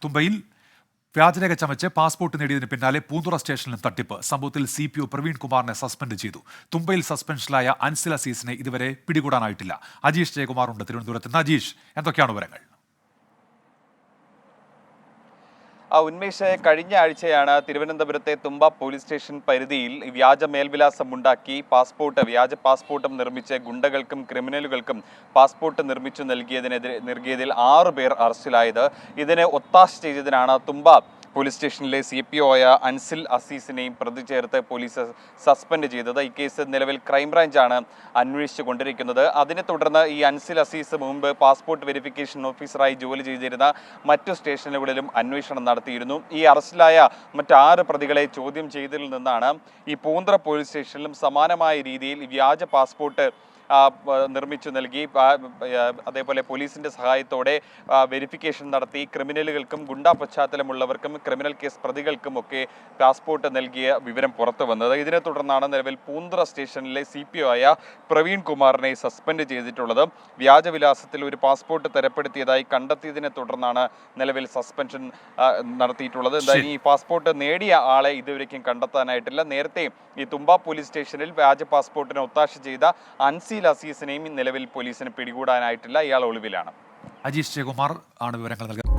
തുമ്പയിൽ വ്യാജരേഖ ചമച്ച് പാസ്പോർട്ട് നേടിയതിന് പിന്നാലെ പൂന്തുറ സ്റ്റേഷനിലും തട്ടിപ്പ്. സംഭവത്തിൽ CPO പ്രവീൺ കുമാറിനെ സസ്പെൻഡ് ചെയ്തു. തുമ്പയിൽ സസ്പെൻഷനിലായ അൻസിൽ അസീസിനെ ഇതുവരെ പിടികൂടാനായിട്ടില്ല. അജീഷ് ജയകുമാറുണ്ട് തിരുവനന്തപുരത്ത്. അജീഷ്, എന്തൊക്കെയാണ് വിവരങ്ങൾ? ഉന്മേഷ്, കഴിഞ്ഞ ആഴ്ചയാണ് തിരുവനന്തപുരത്തെ തുമ്പ പോലീസ് സ്റ്റേഷൻ പരിധിയിൽ വ്യാജ മേൽവിലാസം ഉണ്ടാക്കി വ്യാജ പാസ്പോർട്ടും നിർമ്മിച്ച് ഗുണ്ടകൾക്കും ക്രിമിനലുകൾക്കും പാസ്പോർട്ട് നിർമ്മിച്ചു നൽകിയതിൽ 6 പേർ അറസ്റ്റിലായത്. ഇതിന് ഒത്താശ ചെയ്തതിനാണ് തുമ്പ പോലീസ് സ്റ്റേഷനിലെ CPO ആയ അൻസിൽ അസീസിനെയും പ്രതി ചേർത്ത് പോലീസ് സസ്പെൻഡ് ചെയ്തത്. ഈ കേസ് നിലവിൽ ക്രൈംബ്രാഞ്ചാണ് അന്വേഷിച്ചു കൊണ്ടിരിക്കുന്നത്. അതിനെ തുടർന്ന് ഈ അൻസിൽ അസീസ് മുമ്പ് പാസ്പോർട്ട് വെരിഫിക്കേഷൻ ഓഫീസറായി ജോലി ചെയ്തിരുന്ന മറ്റു സ്റ്റേഷനുകളിലും അന്വേഷണം നടത്തിയിരുന്നു. ഈ അറസ്റ്റിലായ മറ്റ് 6 പ്രതികളെ ചോദ്യം ചെയ്തതിൽ നിന്നാണ് ഈ പൂന്തുറ പോലീസ് സ്റ്റേഷനിലും സമാനമായ രീതിയിൽ വ്യാജ പാസ്പോർട്ട് നിർമ്മിച്ചു നൽകി, അതേപോലെ പോലീസിന്റെ സഹായത്തോടെ വെരിഫിക്കേഷൻ നടത്തി ക്രിമിനലുകൾക്കും ഗുണ്ടാ പശ്ചാത്തലമുള്ളവർക്കും ക്രിമിനൽ കേസ് പ്രതികൾക്കും ഒക്കെ പാസ്പോർട്ട് നൽകിയ വിവരം പുറത്തു വന്നത്. ഇതിനെ തുടർന്നാണ് നിലവിൽ പൂന്തുറ സ്റ്റേഷനിലെ CPO ആയ പ്രവീൺ കുമാറിനെ സസ്പെൻഡ് ചെയ്തിട്ടുള്ളത്. വ്യാജവിലാസത്തിൽ ഒരു പാസ്പോർട്ട് തരപ്പെടുത്തിയതായി കണ്ടെത്തിയതിനെ തുടർന്നാണ് നിലവിൽ സസ്പെൻഷൻ നടത്തിയിട്ടുള്ളത്. എന്തായാലും ഈ പാസ്പോർട്ട് നേടിയ ആളെ ഇതുവരെയ്ക്കും കണ്ടെത്താനായിട്ടില്ല. നേരത്തെ ഈ തുമ്പ പോലീസ് സ്റ്റേഷനിൽ വ്യാജ പാസ്പോർട്ടിന് ഒത്താശ ചെയ്ത അൻസിൽ അസീസിനെയും നിലവിൽ പോലീസിന് പിടികൂടാനായിട്ടില്ല. ഇയാൾ ഒളിവിലാണ്. അജീഷ് ജയകുമാർ ആണ് വിവരങ്ങൾ നൽകുന്നത്.